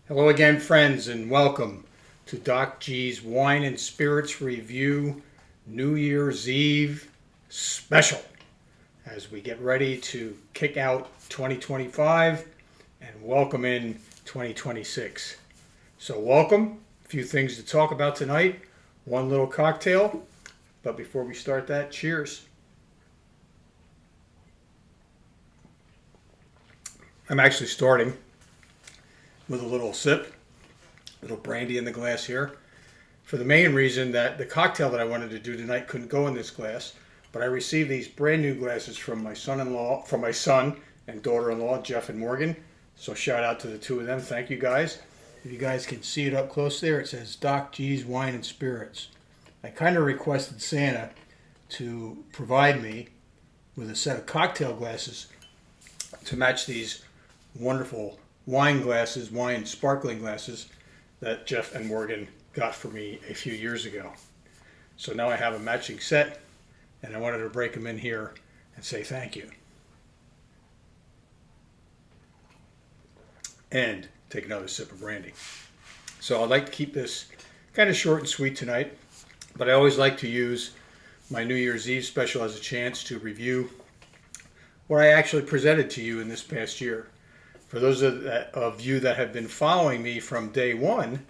Hello again, friends, and welcome to Doc G's Wine and Spirits Review New Year's Eve special as we get ready to kick out 2025 and welcome in 2026. So, welcome. A few things to talk about tonight. One little cocktail. But before we start that, cheers. I'm actually starting with a little sip, a little brandy in the glass here, for the main reason that the cocktail that I wanted to do tonight couldn't go in this glass, but I received these brand new glasses from my son and daughter-in-law, Jeff and Morgan. So shout out to the two of them. Thank you guys. If you guys can see it up close there, it says Doc G's Wine and Spirits. I kind of requested Santa to provide me with a set of cocktail glasses to match these wonderful wine sparkling glasses that Jeff and Morgan got for me a few years ago. So now I have a matching set, and I wanted to break them in here and say thank you. And take another sip of brandy. So I'd like to keep this kind of short and sweet tonight, but I always like to use my New Year's Eve special as a chance to review what I actually presented to you in this past year. For those of you that have been following me from day one,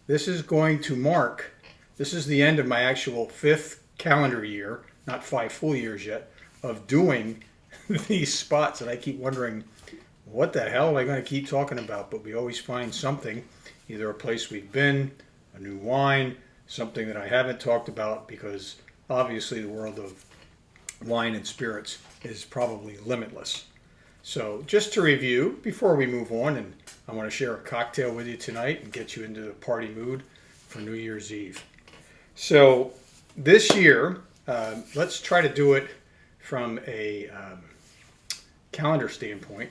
this is the end of my actual 5th calendar year, not 5 full years yet, of doing these spots. And I keep wondering, what the hell am I going to keep talking about? But we always find something, either a place we've been, a new wine, something that I haven't talked about, because obviously the world of wine and spirits is probably limitless. So just to review, before we move on, and I want to share a cocktail with you tonight and get you into the party mood for New Year's Eve. So this year, let's try to do it from a calendar standpoint.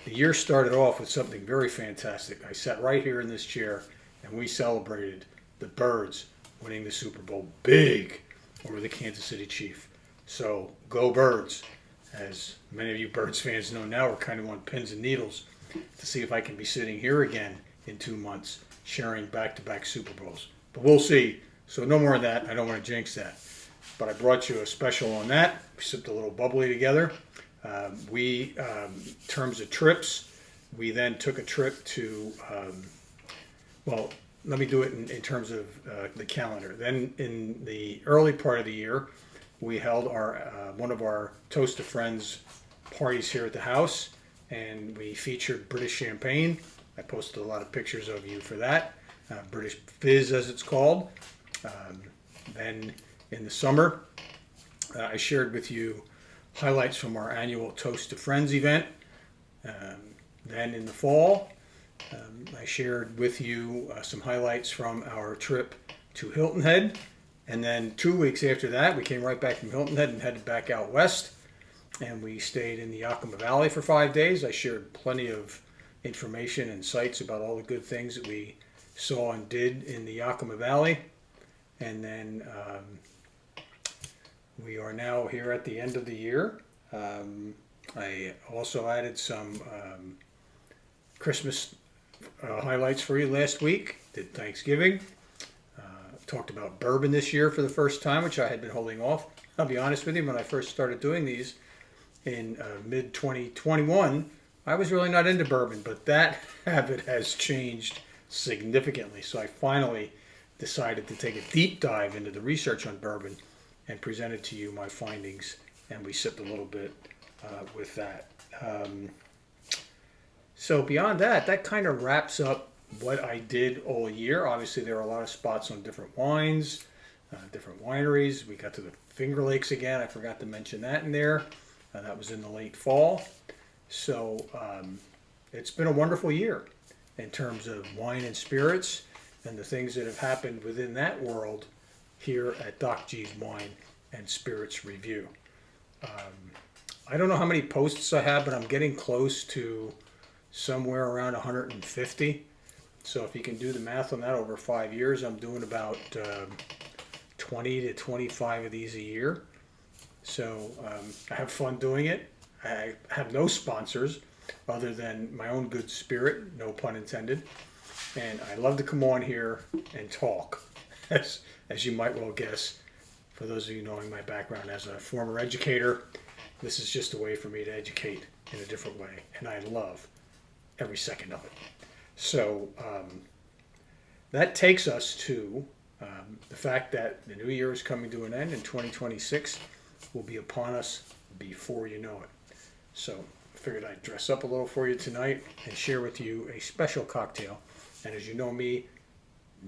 The year started off with something very fantastic. I sat right here in this chair and we celebrated the Birds winning the Super Bowl big over the Kansas City Chiefs. So go Birds. As many of you Birds fans know now, we're kind of on pins and needles to see if I can be sitting here again in 2 months sharing back-to-back Super Bowls. But we'll see. So no more of that. I don't want to jinx that. But I brought you a special on that. We sipped a little bubbly together. In terms of trips, we then took a trip to, let me do it in terms of the calendar. Then in the early part of the year, we held one of our Toast to Friends parties here at the house, and we featured British champagne. I posted a lot of pictures of you for that, British Fizz as it's called. Then in the summer, I shared with you highlights from our annual Toast to Friends event. Then in the fall, I shared with you some highlights from our trip to Hilton Head. And then 2 weeks after that, we came right back from Hilton Head and headed back out west. And we stayed in the Yakima Valley for 5 days. I shared plenty of information and sights about all the good things that we saw and did in the Yakima Valley. And then we are now here at the end of the year. I also added some Christmas highlights for you last week. Did Thanksgiving. Talked about bourbon this year for the first time, which I had been holding off. I'll be honest with you, when I first started doing these in mid-2021, I was really not into bourbon, but that habit has changed significantly. So I finally decided to take a deep dive into the research on bourbon and presented to you my findings, and we sipped a little bit with that. So beyond that, that kind of wraps up what I did all year. Obviously, there are a lot of spots on different wines, different wineries. We got to the Finger Lakes again. I forgot to mention that in there. That was in the late fall. So it's been a wonderful year in terms of wine and spirits and the things that have happened within that world here at Doc G's Wine and Spirits Review. I don't know how many posts I have, but I'm getting close to somewhere around 150. So if you can do the math on that over 5 years, I'm doing about 20 to 25 of these a year. So I have fun doing it. I have no sponsors other than my own good spirit, no pun intended. and I love to come on here and talk, as you might well guess. For those of you knowing my background as a former educator, this is just a way for me to educate in a different way, and I love every second of it. So that takes us to the fact that the new year is coming to an end and 2026 will be upon us before you know it. So I figured I'd dress up a little for you tonight and share with you a special cocktail. And as you know me,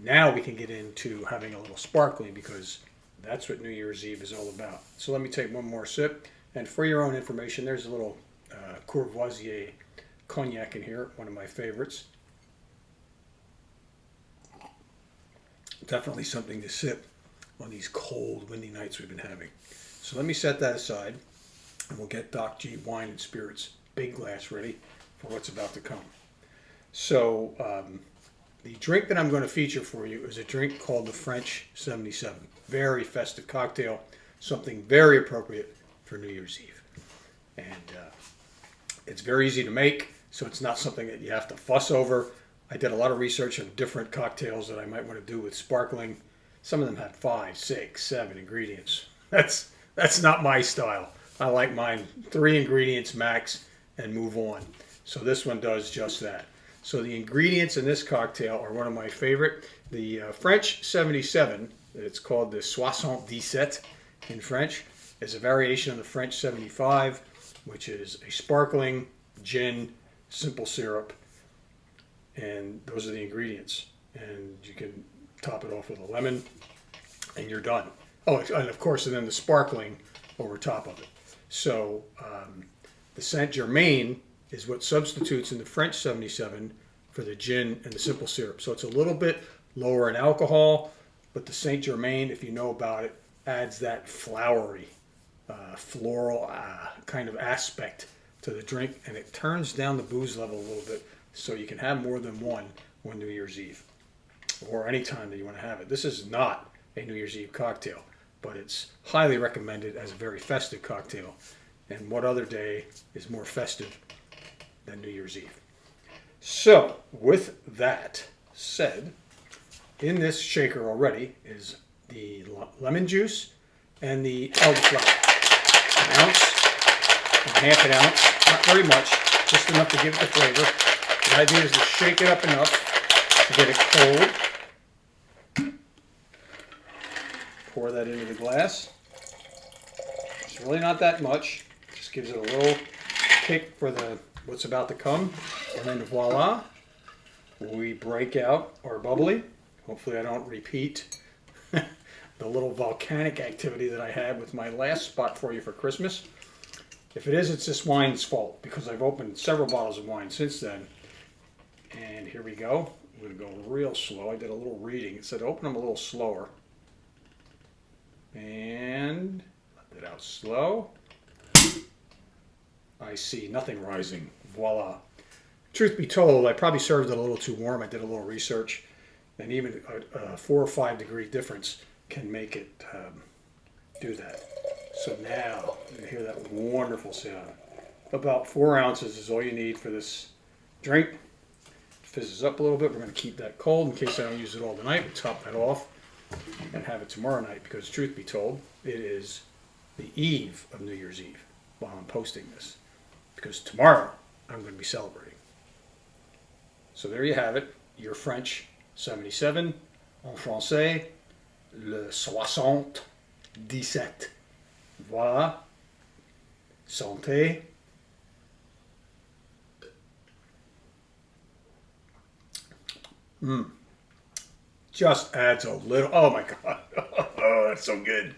now we can get into having a little sparkling because that's what New Year's Eve is all about. So let me take one more sip. And for your own information, there's a little Courvoisier cognac in here, one of my favorites. Definitely something to sip on these cold, windy nights we've been having. So let me set that aside, and we'll get Doc G Wine and Spirits big glass ready for what's about to come. So the drink that I'm going to feature for you is a drink called the French 77. Very festive cocktail, something very appropriate for New Year's Eve. And it's very easy to make, so it's not something that you have to fuss over. I did a lot of research of different cocktails that I might want to do with sparkling. Some of them had 5, 6, 7 ingredients. That's not my style. I like mine 3 ingredients max and move on. So this one does just that. So the ingredients in this cocktail are one of my favorite. The French 77, it's called the 77 in French, is a variation of the French 75, which is a sparkling gin, simple syrup, and those are the ingredients. And you can top it off with a lemon, and you're done. Oh, and of course, and then the sparkling over top of it. So the Saint Germain is what substitutes in the French 77 for the gin and the simple syrup. So it's a little bit lower in alcohol, but the Saint Germain, if you know about it, adds that flowery, floral kind of aspect to the drink, and it turns down the booze level a little bit so you can have more than one on New Year's Eve or any time that you want to have it. This is not a New Year's Eve cocktail, but it's highly recommended as a very festive cocktail. And what other day is more festive than New Year's Eve? So, with that said, in this shaker already is the lemon juice and the elderflower. An ounce and half an ounce, not very much, just enough to give it the flavor. The idea is to shake it up enough to get it cold. Pour that into the glass. It's really not that much. Just gives it a little kick for what's about to come. And then voila, we break out our bubbly. Hopefully I don't repeat the little volcanic activity that I had with my last spot for you for Christmas. If it is, it's this wine's fault because I've opened several bottles of wine since then. And here we go. I'm going to go real slow. I did a little reading. It said open them a little slower. And let that out slow. I see nothing rising. Voila. Truth be told, I probably served it a little too warm. I did a little research. And even a 4 or 5 degree difference can make it do that. So now, you hear that wonderful sound. About 4 ounces is all you need for this drink. Fizzes up a little bit. We're going to keep that cold in case I don't use it all tonight. We'll top that off and have it tomorrow night because truth be told, it is the eve of New Year's Eve while I'm posting this. Because tomorrow, I'm going to be celebrating. So there you have it. Your French 77, en français, le 77. Voilà. Santé. Just adds a little. Oh my God. Oh, that's so good.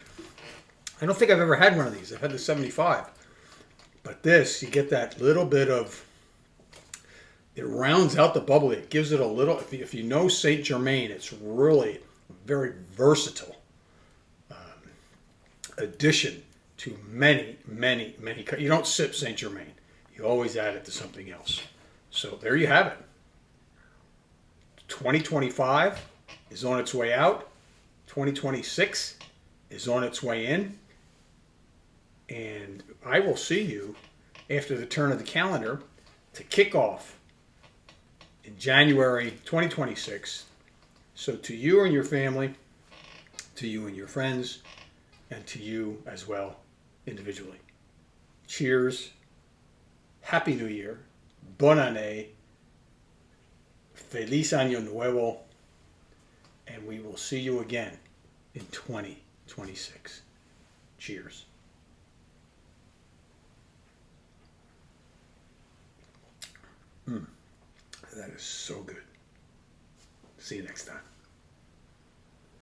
I don't think I've ever had one of these. I've had the 75. But this, you get that little bit of. It rounds out the bubbly. It gives it a little. If you know Saint Germain, it's really very versatile addition to many. You don't sip Saint Germain. You always add it to something else. So there you have it. 2025 is on its way out. 2026 is on its way in. And I will see you after the turn of the calendar to kick off in January 2026. So to you and your family, to you and your friends, and to you as well individually. Cheers. Happy New Year. Bonne année. Feliz Año Nuevo. And we will see you again in 2026. Cheers. That is so good. See you next time.